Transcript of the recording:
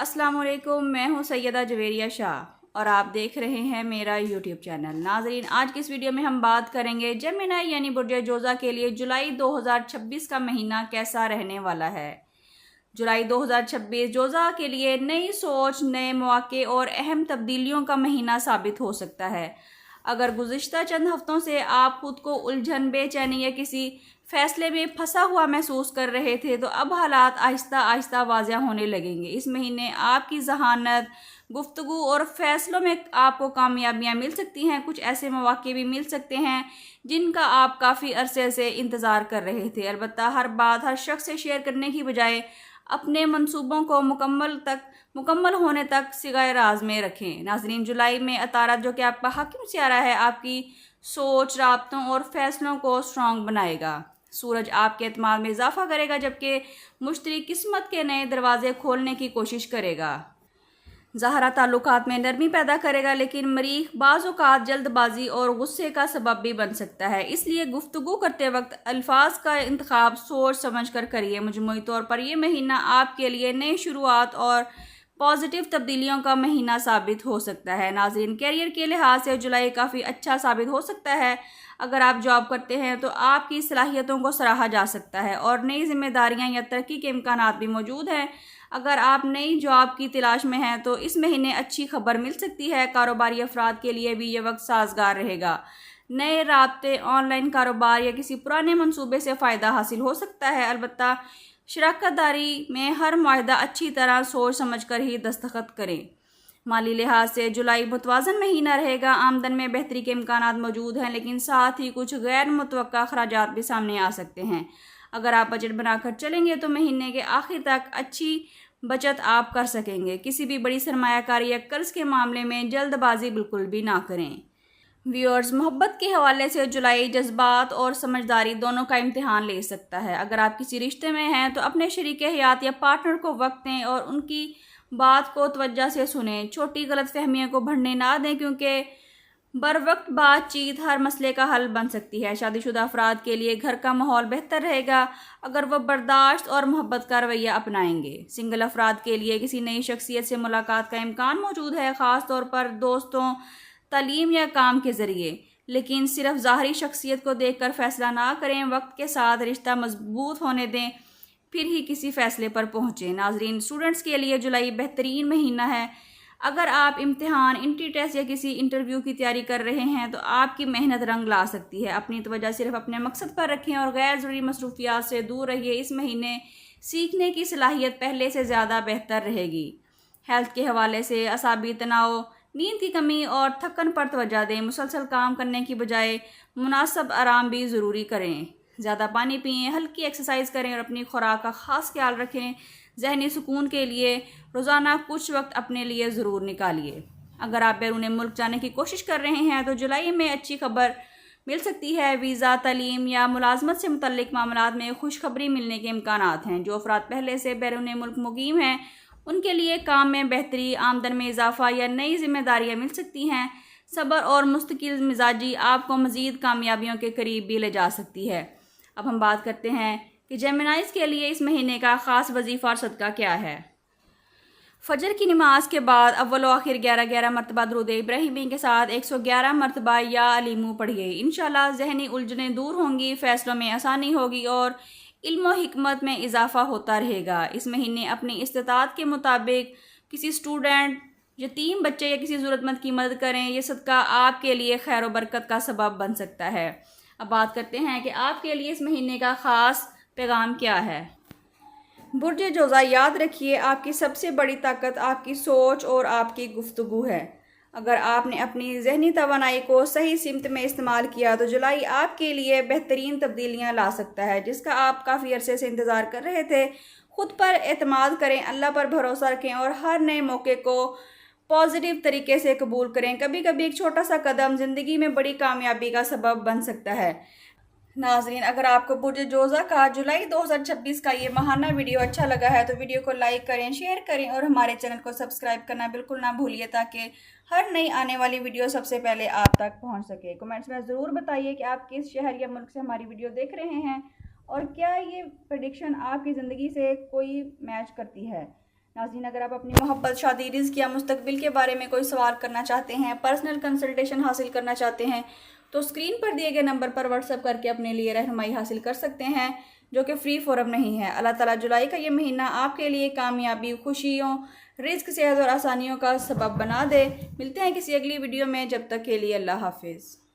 अस्सलाम वालेकुम, मैं हूं सैयदा जवेरिया शाह और आप देख रहे हैं मेरा यूट्यूब चैनल। नाजरीन, आज की इस वीडियो में हम बात करेंगे जेमिनी यानी बुर्ज जोज़ा के लिए जुलाई 2026 का महीना कैसा रहने वाला है। जुलाई 2026 जोज़ा के लिए नई सोच, नए मौके और अहम तब्दीलियों का महीना साबित हो सकता है। अगर गुज़िश्ता चंद हफ्तों से आप खुद को उलझन, बेचैनी या किसी फैसले में फंसा हुआ महसूस कर रहे थे, तो अब हालात आहिस्ता आहिस्ता वाज़ह होने लगेंगे। इस महीने आपकी ज़हानत, गुफ्तगू और फैसलों में आपको कामयाबियाँ मिल सकती हैं। कुछ ऐसे मौके भी मिल सकते हैं जिनका आप काफ़ी अरसे से इंतज़ार कर रहे थे। अलबत्ता हर बात हर शख्स से शेयर करने की बजाय अपने मंसूबों को मुकम्मल होने तक सिगाए राज में रखें। नाज़रीन, जुलाई में अतारत जो कि आपका हाकिम सियारा है, आपकी सोच, राब्तों और फैसलों को स्ट्रॉन्ग बनाएगा। सूरज आपके एतमाद में इजाफा करेगा, जबकि मुश्तरी किस्मत के नए दरवाजे खोलने की कोशिश करेगा। ज़हरा ताल्लुकात में नरमी पैदा करेगा, लेकिन मरीख बाज़ औक़ात जल्दबाजी और गुस्से का सबब भी बन सकता है। इसलिए गुफ्तगू करते वक्त अल्फाज का इंतखाब सोच समझ कर करिए। मजमूई तौर पर यह महीना आपके लिए नई शुरुआत और पॉजिटिव तब्दीलियों का महीना साबित हो सकता है। नाज़रीन, कैरियर के लिहाज से जुलाई काफ़ी अच्छा साबित हो सकता है। अगर आप जॉब करते हैं तो आपकी सलाहियतों को सराहा जा सकता है और नई जिम्मेदारियां या तरक्की के इम्कानात भी मौजूद हैं। अगर आप नई जॉब की तलाश में हैं तो इस महीने अच्छी खबर मिल सकती है। कारोबारी अफराद के लिए भी ये वक्त साजगार रहेगा। नए राब्ते, ऑनलाइन कारोबार या किसी पुराने मंसूबे से फ़ायदा हासिल हो सकता है। अलबत्ता शराकत दारी में हर मुआहदा अच्छी तरह सोच समझ कर ही दस्तखत करें। माली लिहाज से जुलाई मुतवाज़न महीना रहेगा। आमदन में बेहतरी के इम्कानात मौजूद हैं, लेकिन साथ ही कुछ गैर मुतवक्का अखराजात भी सामने आ सकते हैं। अगर आप बजट बनाकर चलेंगे तो महीने के आखिर तक अच्छी बचत आप कर सकेंगे। किसी भी बड़ी सरमायाकारी या कर्ज के मामले में जल्दबाजी बिल्कुल भी ना करें। व्यूअर्स, मोहब्बत के हवाले से जुलाई जज्बात और समझदारी दोनों का इम्तिहान ले सकता है। अगर आप किसी रिश्ते में हैं तो अपने शरीक हयात या पार्टनर को वक्त दें और उनकी बात को तवज्जो से सुनें। छोटी गलतफहमियों को बढ़ने ना दें, क्योंकि बर वक्त बातचीत हर मसले का हल बन सकती है। शादीशुदा अफराद के लिए घर का माहौल बेहतर रहेगा अगर वह बर्दाश्त और मोहब्बत का रवैया अपनाएंगे। सिंगल अफराद के लिए किसी नई शख्सियत से मुलाकात का इम्कान मौजूद है, ख़ास तौर पर दोस्तों, तालीम या काम के ज़रिए। लेकिन सिर्फ ज़ाहरी शख्सियत को देखकर फैसला ना करें। वक्त के साथ रिश्ता मजबूत होने दें, फिर ही किसी फैसले पर पहुँचें। नाजरीन, स्टूडेंट्स के लिए जुलाई बेहतरीन महीना है। अगर आप इम्तिहान, इंट्री टेस्ट या किसी इंटरव्यू की तैयारी कर रहे हैं तो आपकी मेहनत रंग ला सकती है। अपनी तवज्जो सिर्फ अपने मकसद पर रखें और गैर ज़रूरी मसरूफियात से दूर रहिए। इस महीने सीखने की सलाहियत पहले से ज़्यादा बेहतर रहेगी। हेल्थ के हवाले से असाबी तनाव, नींद की कमी और थकन पर तवज्जो दें। मुसलसल काम करने की बजाय मुनासिब आराम भी ज़रूरी करें। ज़्यादा पानी पिएं, हल्की एक्सरसाइज करें और अपनी खुराक का ख़ास ख्याल रखें। ज़हनी सुकून के लिए रोज़ाना कुछ वक्त अपने लिए ज़रूर निकालिए। अगर आप बैरून मुल्क जाने की कोशिश कर रहे हैं तो जुलाई में अच्छी खबर मिल सकती है। वीज़ा, तालीम या मुलाजमत से मुतल्लिक मामलात में खुशखबरी मिलने के इम्कानात हैं। जो अफराद पहले से बैरून मुल्क मुकीम हैं उनके लिए काम में बेहतरी, आमदन में इजाफा या नई जिम्मेदारियाँ मिल सकती हैं। सब्र और मुस्तकिल मिजाजी आपको मज़ीद कामयाबियों के करीब भी ले जा सकती है। अब हम बात करते हैं कि जेमिनीज़ के लिए इस महीने का ख़ास वजीफ़ा और सदका क्या है। फजर की नमाज के बाद अव्वल व आखिर 11-11 मरतबा दुरूद इब्राहिमी के साथ 111 मरतबा या अलीमू पढ़िए। इंशाअल्लाह ज़हनी उलझनें दूर होंगी, फ़ैसलों में आसानी होगी और इल्म व हिकमत में इजाफा होता रहेगा। इस महीने अपनी इस्तिताअत के मुताबिक किसी स्टूडेंट, यतीम बच्चे या किसी ज़रूरतमंद की मदद करें। यह सदका आपके लिए खैर व बरकत का सबब बन सकता है। अब बात करते हैं कि आपके लिए इस महीने का ख़ास पैगाम क्या है। बुर्ज जोज़ा, याद रखिए आपकी सबसे बड़ी ताकत आपकी सोच और आपकी गुफ्तगू है। अगर आपने अपनी ज़हनी तवानाई को सही सिमत में इस्तेमाल किया तो जुलाई आपके लिए बेहतरीन तब्दीलियां ला सकता है, जिसका आप काफ़ी अरसे से इंतज़ार कर रहे थे। खुद पर एतमाद करें, अल्लाह पर भरोसा रखें और हर नए मौके को पॉजिटिव तरीके से कबूल करें। कभी कभी एक छोटा सा कदम ज़िंदगी में बड़ी कामयाबी का सबब बन सकता है। नाजरीन, अगर आपको बुर्ज जोज़ा का जुलाई 2026 का ये माहाना वीडियो अच्छा लगा है तो वीडियो को लाइक करें, शेयर करें और हमारे चैनल को सब्सक्राइब करना बिल्कुल ना भूलिए, ताकि हर नई आने वाली वीडियो सबसे पहले आप तक पहुंच सके। कमेंट्स में ज़रूर बताइए कि आप किस शहर या मुल्क से हमारी वीडियो देख रहे हैं और क्या ये प्रेडिक्शन आपकी ज़िंदगी से कोई मैच करती है। ناظرین اگر آپ اپنی محبت، شادی، رزق یا مستقبل کے بارے میں کوئی سوال کرنا چاہتے ہیں، پرسنل کنسلٹیشن حاصل کرنا چاہتے ہیں تو اسکرین پر دیے گئے نمبر پر واٹس ایپ کر کے اپنے لیے رہنمائی حاصل کر سکتے ہیں، جو کہ فری فورم نہیں ہے۔ اللہ تعالیٰ جولائی کا یہ مہینہ آپ کے لیے کامیابی، خوشیوں، رزق، صحت اور آسانیوں کا سبب بنا دے۔ ملتے ہیں کسی اگلی ویڈیو میں، جب تک کے لیے اللہ حافظ۔